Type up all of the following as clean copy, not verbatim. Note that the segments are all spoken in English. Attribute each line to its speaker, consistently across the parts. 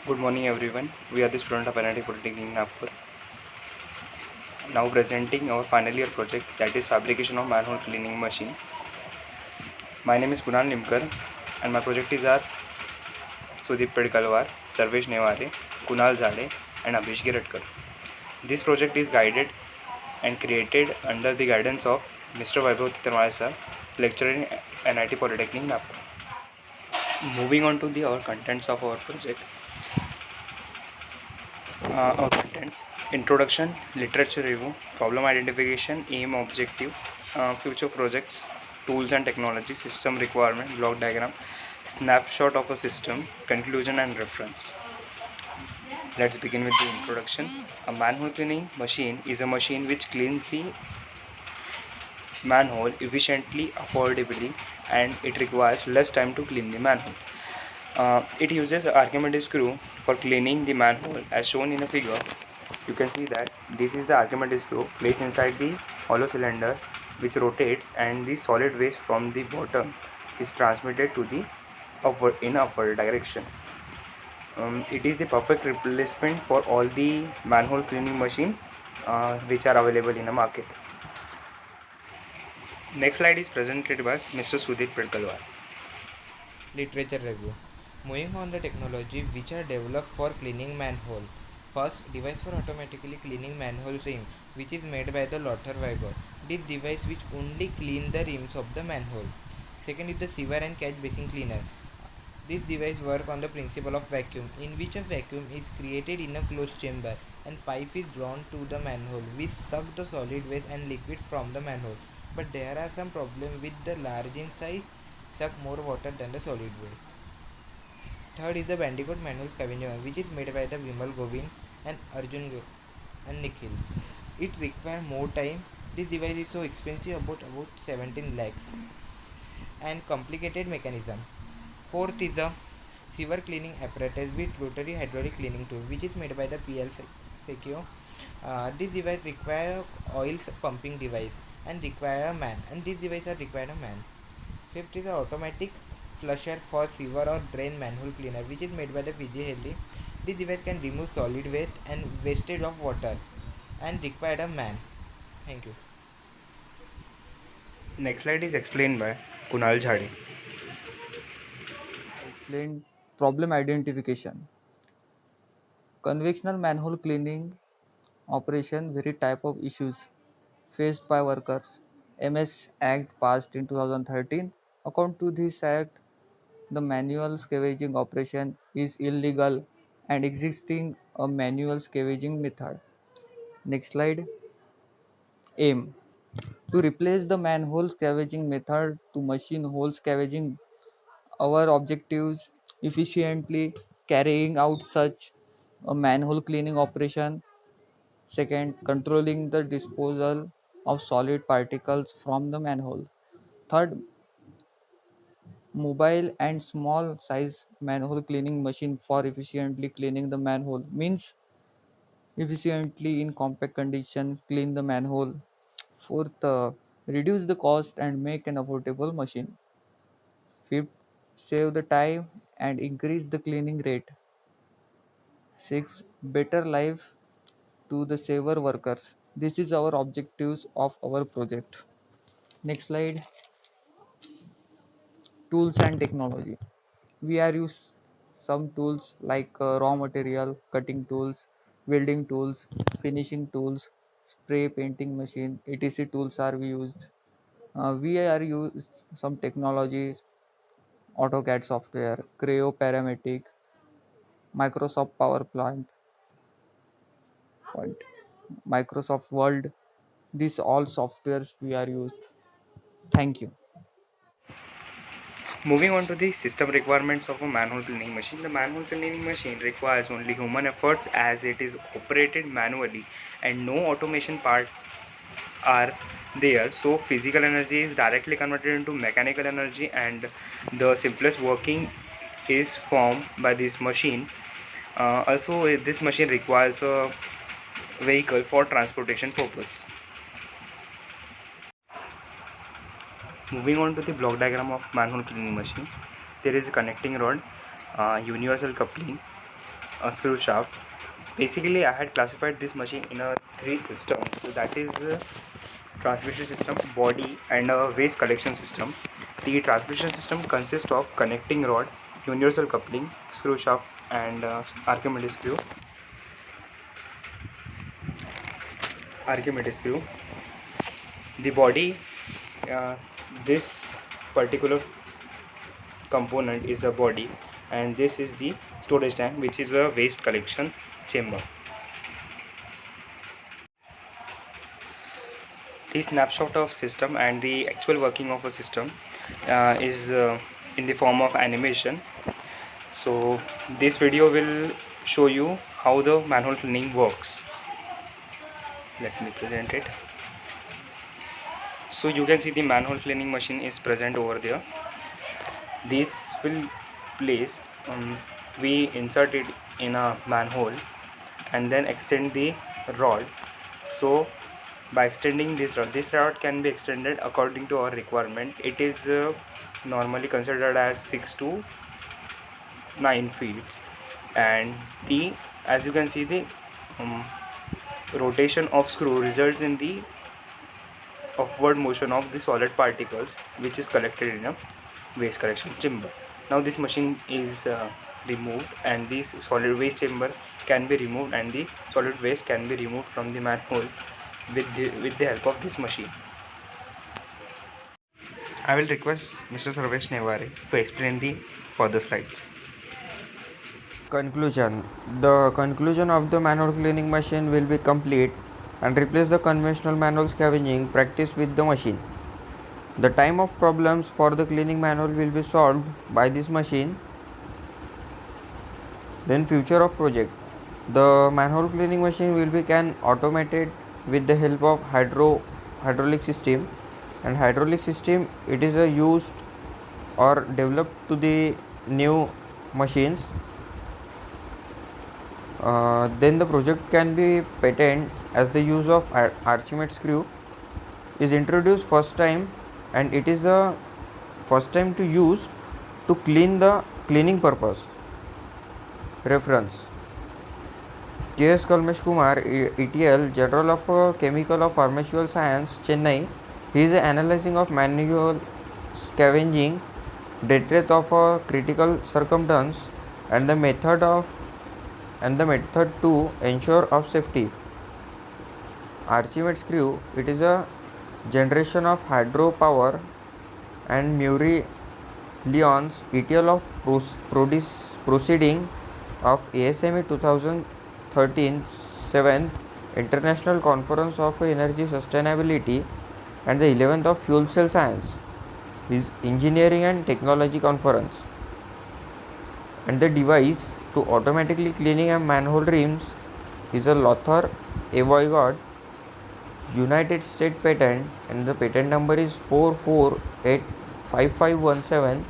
Speaker 1: Good morning everyone. We are the student of NIT Polytechnic Nagpur. Now presenting our final year project, that is fabrication of manhole cleaning machine. My name is Kunal Nimkar and my project is are Sudeep Pedkalwar, Sarvesh Nevare, Kunal Zade and Abhish Giradkar. This project is guided and created under the guidance of Mr. Vaibhav Titarmale sir, lecturer in NIT Polytechnic Nagpur. Moving on to the our contents of our project. Our contents: introduction, literature review, problem identification, aim, objective, future projects, tools and technology, system requirement, block diagram, snapshot of a system, conclusion and reference. Let's begin with the introduction. A manhole cleaning machine is a machine which cleans the manhole efficiently, affordably, and it requires less time to clean the manhole. It uses an Archimedes screw for cleaning the manhole as shown in a figure. You can see that this is the Archimedes screw placed inside the hollow cylinder which rotates, and the solid waste from the bottom is transmitted to the upward direction. It is the perfect replacement for all the manhole cleaning machine which are available in the market. Next slide is presented by Mr. Sudeep Pedkalwar.
Speaker 2: Literature review. Moving on the technology which are developed for cleaning manhole. First, device for automatically cleaning manhole rim, which is made by the Lothar Weiger. This device which only clean the rims of the manhole. Second is the sewer and catch basin cleaner. This device work on the principle of vacuum, in which a vacuum is created in a closed chamber and pipe is drawn to the manhole, which suck the solid waste and liquid from the manhole. But there are some problems with the large in size, suck more water than the solid waste. Third is the Bandicoot manual scavenger, which is made by the Vimal Govind and Arjun and Nikhil. It requires more time. This device is so expensive, about 17 lakhs, and complicated mechanism. Fourth is a sewer cleaning apparatus with rotary hydraulic cleaning tool, which is made by the PL Secure. This device require oil pumping device and require a man, and this device are required a man. Fifth is an automatic flusher for sewer or drain manhole cleaner, which is made by the PG Haley. This device can remove solid waste and wastage of water and require a man. Thank you.
Speaker 1: Next slide is explained by Kunal Jhade.
Speaker 3: I explained problem identification. Conventional manhole cleaning operation very type of issues faced by workers. MS Act passed in 2013. According to this act, the manual scavenging operation is illegal and existing a manual scavenging method. Next slide. Aim to replace the manhole scavenging method to machine hole scavenging. Our objectives efficiently carrying out such a manhole cleaning operation. Second, controlling the disposal of solid particles from the manhole. Third, mobile and small size manhole cleaning machine for efficiently cleaning the manhole means efficiently in compact condition clean the manhole. Fourth, reduce the cost and make an affordable machine. Fifth, save the time and increase the cleaning rate. Six, better life to the saver workers. This is our objectives of our project. Next slide. Tools and technology. We are use some tools like raw material cutting tools, welding tools, finishing tools, spray painting machine, etc tools are we used. We are used some technologies: AutoCAD software, Creo Parametric, Microsoft Point, Microsoft Word. These all softwares we are used. Thank you.
Speaker 1: Moving on to the system requirements of a manhole cleaning machine. The manhole cleaning machine requires only human efforts as it is operated manually and no automation parts are there. So physical energy is directly converted into mechanical energy, and the simplest working is formed by this machine. Also, this machine requires a vehicle for transportation purpose. Moving on to the block diagram of manhole cleaning machine, there is a connecting rod, universal coupling, a screw shaft. Basically, I had classified this machine in a three systems. So that is transmission system, body, and a waste collection system. The transmission system consists of connecting rod, universal coupling, screw shaft, and Archimedes screw. Archimedes screw. The body, uh, this particular component is a body, and this is the storage tank, which is a waste collection chamber. The snapshot of system and the actual working of a system is in the form of animation. So this video will show you how the manhole cleaning works. Let me present it. So you can see the manhole cleaning machine is present over there. This will place we insert it in a manhole and then extend the rod. So by extending this rod can be extended according to our requirement. It is normally considered as 6 to 9 feet, and the as you can see the rotation of screw results in the upward motion of the solid particles, which is collected in a waste collection chamber. Now this machine is removed, and the solid waste chamber can be removed, and the solid waste can be removed from the manhole with the help of this machine. I will request Mr. Sarvesh Nevare to explain the further slides.
Speaker 2: Conclusion. The conclusion of the manhole cleaning machine will be complete and replace the conventional manhole scavenging practice with the machine. The time of problems for the cleaning manhole will be solved by this machine. Then future of project. The manhole cleaning machine will be automated with the help of hydraulic system, and hydraulic system it is used or developed to the new machines. Then the project can be patented as the use of Archimedes screw is introduced first time, and it is the first time to use to cleaning purpose. Reference: K.S. Kalmesh Kumar, ETL, General of Chemical of Pharmaceutical Science, Chennai. He is analyzing of manual scavenging, death of a critical circumstance, and the method to ensure of safety. Archimedes screw, it is a generation of hydropower, and Murray Lyons, ETL of proceeding of ASME 2013 7th International Conference of Energy Sustainability, and the 11th of Fuel Cell Science is Engineering and Technology Conference. And the device to automatically cleaning a manhole rims is a Lothar Avoyard United States patent, and the patent number is 4485517,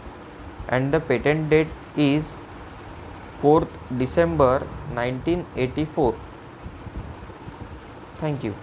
Speaker 2: and the patent date is 4th December 1984. Thank you.